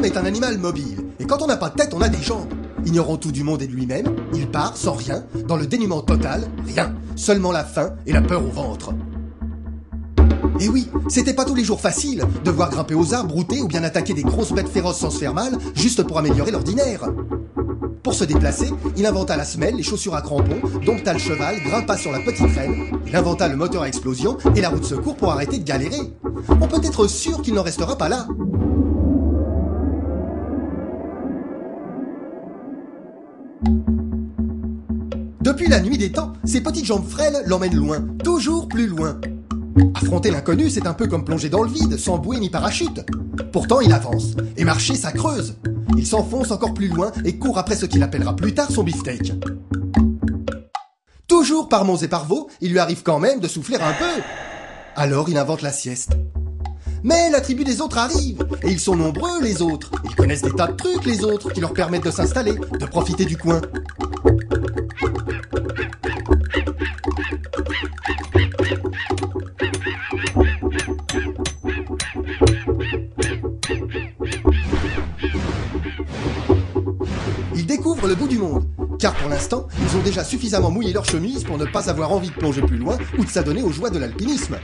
est un animal mobile, et quand on n'a pas de tête, on a des jambes. Ignorant tout du monde et de lui-même, il part sans rien, dans le dénuement total, rien, seulement la faim et la peur au ventre. Et oui, c'était pas tous les jours facile de voir grimper aux arbres, brouter ou bien attaquer des grosses bêtes féroces sans se faire mal, juste pour améliorer l'ordinaire. Pour se déplacer, il inventa la semelle, les chaussures à crampons, dompta le cheval, grimpa sur la petite reine, il inventa le moteur à explosion et la roue de secours pour arrêter de galérer. On peut être sûr qu'il n'en restera pas là. Depuis la nuit des temps, ses petites jambes frêles l'emmènent loin, toujours plus loin. Affronter l'inconnu, c'est un peu comme plonger dans le vide, sans bouée ni parachute. Pourtant, il avance, et marcher, ça creuse. Il s'enfonce encore plus loin et court après ce qu'il appellera plus tard son beefsteak. Toujours par monts et par vaux, il lui arrive quand même de souffler un peu. Alors il invente la sieste. Mais la tribu des autres arrive, et ils sont nombreux les autres. Ils connaissent des tas de trucs les autres, qui leur permettent de s'installer, de profiter du coin. Ils découvrent le bout du monde, car pour l'instant, ils ont déjà suffisamment mouillé leur chemise pour ne pas avoir envie de plonger plus loin ou de s'adonner aux joies de l'alpinisme.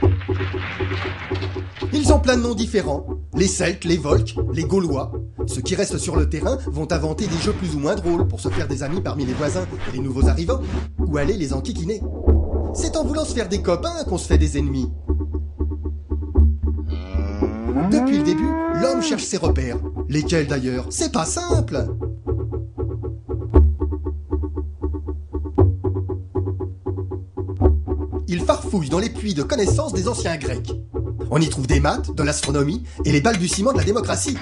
Ils ont plein de noms différents, les Celtes, les Volques, les Gaulois. Ceux qui restent sur le terrain vont inventer des jeux plus ou moins drôles pour se faire des amis parmi les voisins et les nouveaux arrivants, ou aller les enquiquiner. C'est en voulant se faire des copains qu'on se fait des ennemis. Depuis le début, l'homme cherche ses repères. Lesquels d'ailleurs? C'est pas simple. Il farfouille dans les puits de connaissances des anciens Grecs. On y trouve des maths, de l'astronomie et les balbutiements de la démocratie.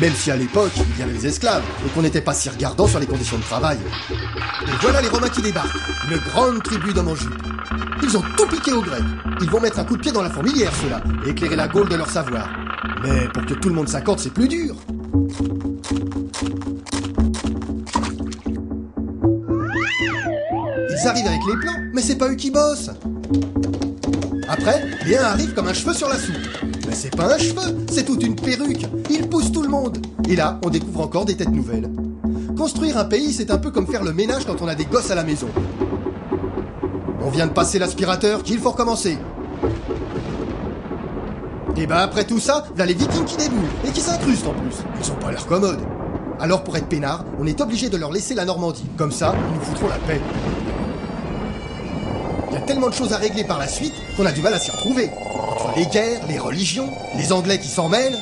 Même si à l'époque, il y avait les esclaves et qu'on n'était pas si regardant sur les conditions de travail. Et voilà les Romains qui débarquent, une grande tribu d'hommes en jupe. Ils ont tout piqué aux Grecs. Ils vont mettre un coup de pied dans la fourmilière, ceux-là, et éclairer la Gaule de leur savoir. Mais pour que tout le monde s'accorde, c'est plus dur. Ils arrivent avec les plans, mais c'est pas eux qui bossent. Après, les uns arrivent comme un cheveu sur la soupe. Mais c'est pas un cheveu, c'est toute une perruque. Ils poussent tout le monde. Et là, on découvre encore des têtes nouvelles. Construire un pays, c'est un peu comme faire le ménage quand on a des gosses à la maison. On vient de passer l'aspirateur, qu'il faut recommencer. Et ben après tout ça, là les Vikings qui déboulent, et qui s'incrustent en plus. Ils ont pas l'air commodes. Alors pour être peinard, on est obligé de leur laisser la Normandie. Comme ça, ils nous foutront la paix. Il y a tellement de choses à régler par la suite qu'on a du mal à s'y retrouver. Entre les guerres, les religions, les Anglais qui s'en mêlent.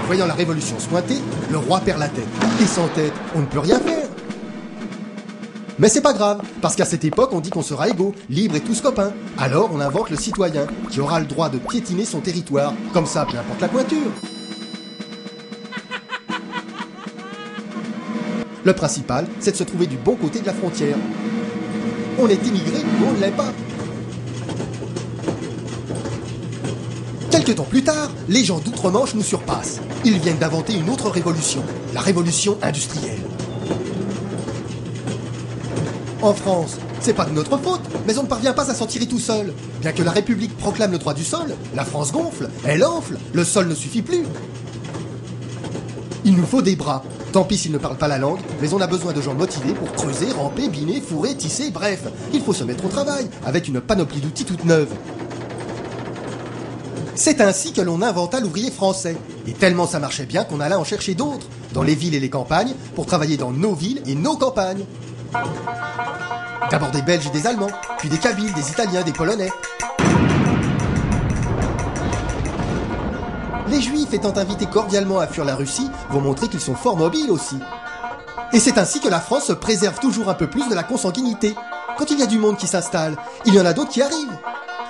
Voyant la révolution se pointer, le roi perd la tête. Et sans tête, on ne peut rien faire. Mais c'est pas grave, parce qu'à cette époque, on dit qu'on sera égaux, libres et tous copains. Alors on invente le citoyen, qui aura le droit de piétiner son territoire, comme ça, peu importe la pointure. Le principal, c'est de se trouver du bon côté de la frontière. On est immigré ou on ne l'est pas. Quelques temps plus tard, les gens d'outre-Manche nous surpassent. Ils viennent d'inventer une autre révolution, la révolution industrielle. En France, c'est pas de notre faute, mais on ne parvient pas à s'en tirer tout seul. Bien que la République proclame le droit du sol, la France gonfle, elle enfle, le sol ne suffit plus. Il nous faut des bras. Tant pis s'ils ne parlent pas la langue, mais on a besoin de gens motivés pour creuser, ramper, biner, fourrer, tisser, bref. Il faut se mettre au travail, avec une panoplie d'outils toute neuve. C'est ainsi que l'on inventa l'ouvrier français. Et tellement ça marchait bien qu'on alla en chercher d'autres, dans les villes et les campagnes, pour travailler dans nos villes et nos campagnes. D'abord des Belges et des Allemands, puis des Kabyles, des Italiens, des Polonais. Les Juifs, étant invités cordialement à fuir la Russie, vont montrer qu'ils sont fort mobiles aussi. Et c'est ainsi que la France se préserve toujours un peu plus de la consanguinité. Quand il y a du monde qui s'installe, il y en a d'autres qui arrivent.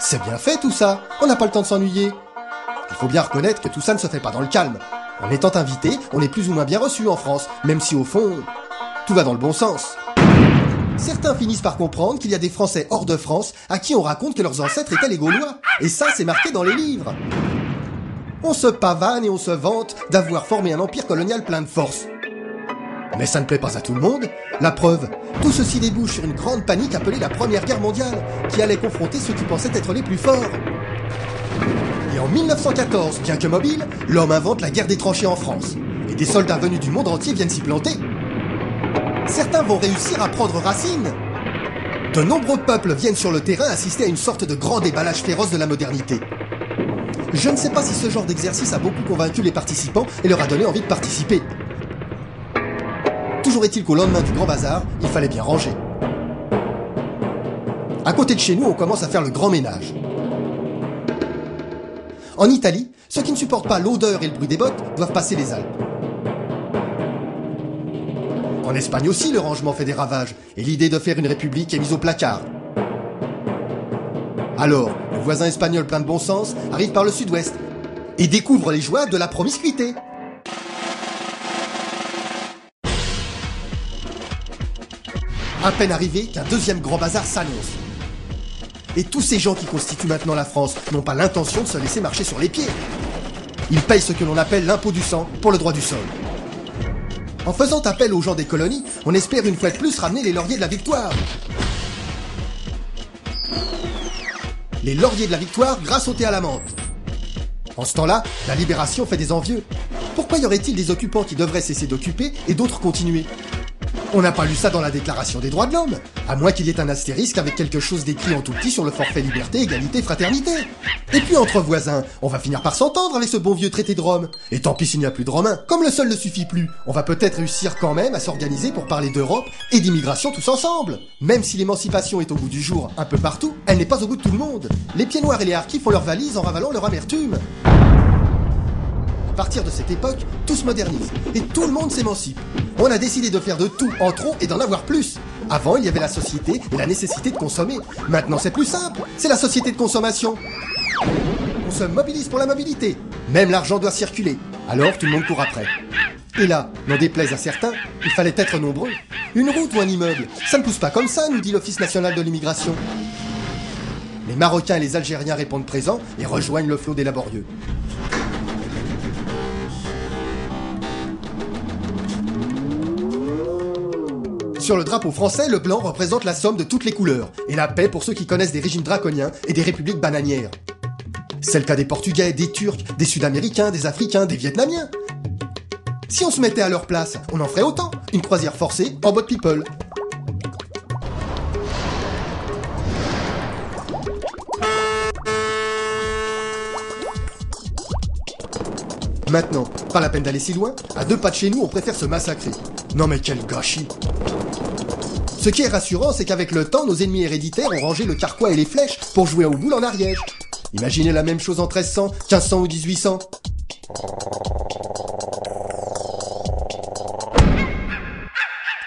C'est bien fait tout ça, on n'a pas le temps de s'ennuyer. Il faut bien reconnaître que tout ça ne se fait pas dans le calme. En étant invité, on est plus ou moins bien reçu en France, même si au fond, tout va dans le bon sens. Certains finissent par comprendre qu'il y a des Français hors de France à qui on raconte que leurs ancêtres étaient les Gaulois. Et ça, c'est marqué dans les livres. On se pavane et on se vante d'avoir formé un empire colonial plein de force. Mais ça ne plaît pas à tout le monde. La preuve, tout ceci débouche sur une grande panique appelée la Première Guerre mondiale, qui allait confronter ceux qui pensaient être les plus forts. Et en 1914, bien que mobile, l'homme invente la guerre des tranchées en France. Et des soldats venus du monde entier viennent s'y planter. Certains vont réussir à prendre racine. De nombreux peuples viennent sur le terrain assister à une sorte de grand déballage féroce de la modernité. Je ne sais pas si ce genre d'exercice a beaucoup convaincu les participants et leur a donné envie de participer. Toujours est-il qu'au lendemain du grand bazar, il fallait bien ranger. À côté de chez nous, on commence à faire le grand ménage. En Italie, ceux qui ne supportent pas l'odeur et le bruit des bottes doivent passer les Alpes. En Espagne aussi, le rangement fait des ravages, et l'idée de faire une république est mise au placard. Alors, le voisin espagnol plein de bon sens arrive par le sud-ouest, et découvre les joies de la promiscuité. À peine arrivé qu'un deuxième grand bazar s'annonce. Et tous ces gens qui constituent maintenant la France n'ont pas l'intention de se laisser marcher sur les pieds. Ils payent ce que l'on appelle l'impôt du sang pour le droit du sol. En faisant appel aux gens des colonies, on espère une fois de plus ramener les lauriers de la victoire. Les lauriers de la victoire grâce au thé à la menthe. En ce temps-là, la libération fait des envieux. Pourquoi y aurait-il des occupants qui devraient cesser d'occuper et d'autres continuer ? On n'a pas lu ça dans la Déclaration des droits de l'homme, à moins qu'il y ait un astérisque avec quelque chose d'écrit en tout petit sur le forfait liberté, égalité, fraternité. Et puis entre voisins, on va finir par s'entendre avec ce bon vieux traité de Rome. Et tant pis s'il n'y a plus de Romains. Comme le seul ne suffit plus, on va peut-être réussir quand même à s'organiser pour parler d'Europe et d'immigration tous ensemble. Même si l'émancipation est au goût du jour un peu partout, elle n'est pas au goût de tout le monde. Les pieds noirs et les harkis font leurs valises en ravalant leur amertume. À partir de cette époque, tout se modernise et tout le monde s'émancipe. On a décidé de faire de tout en trop et d'en avoir plus. Avant, il y avait la société et la nécessité de consommer. Maintenant, c'est plus simple, c'est la société de consommation. On se mobilise pour la mobilité. Même l'argent doit circuler. Alors, tout le monde court après. Et là, n'en déplaise à certains, il fallait être nombreux. Une route ou un immeuble, ça ne pousse pas comme ça, nous dit l'Office national de l'immigration. Les Marocains et les Algériens répondent présents et rejoignent le flot des laborieux. Sur le drapeau français, le blanc représente la somme de toutes les couleurs, et la paix pour ceux qui connaissent des régimes draconiens et des républiques bananières. C'est le cas des Portugais, des Turcs, des Sud-Américains, des Africains, des Vietnamiens. Si on se mettait à leur place, on en ferait autant. Une croisière forcée en boat people. Maintenant, pas la peine d'aller si loin, à 2 pas de chez nous, on préfère se massacrer. Non mais quel gâchis! Ce qui est rassurant, c'est qu'avec le temps, nos ennemis héréditaires ont rangé le carquois et les flèches pour jouer aux boules en Ariège. Imaginez la même chose en 1300, 1500 ou 1800.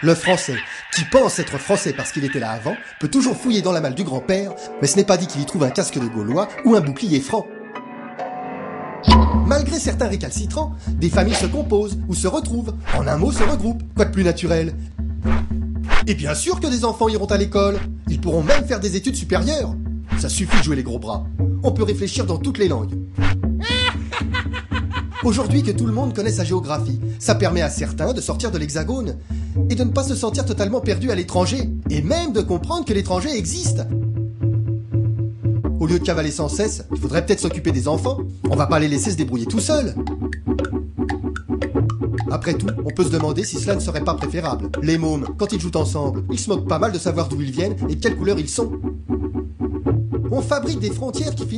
Le français, qui pense être français parce qu'il était là avant, peut toujours fouiller dans la malle du grand-père, mais ce n'est pas dit qu'il y trouve un casque de Gaulois ou un bouclier franc. Malgré certains récalcitrants, des familles se composent ou se retrouvent, en un mot se regroupent, quoi de plus naturel. Et bien sûr que des enfants iront à l'école, ils pourront même faire des études supérieures. Ça suffit de jouer les gros bras, on peut réfléchir dans toutes les langues. Aujourd'hui que tout le monde connaît sa géographie, ça permet à certains de sortir de l'hexagone et de ne pas se sentir totalement perdu à l'étranger, et même de comprendre que l'étranger existe. Au lieu de cavaler sans cesse, il faudrait peut-être s'occuper des enfants. On va pas les laisser se débrouiller tout seuls. Après tout, on peut se demander si cela ne serait pas préférable. Les mômes, quand ils jouent ensemble, ils se moquent pas mal de savoir d'où ils viennent et de quelle couleur ils sont. On fabrique des frontières qui finissent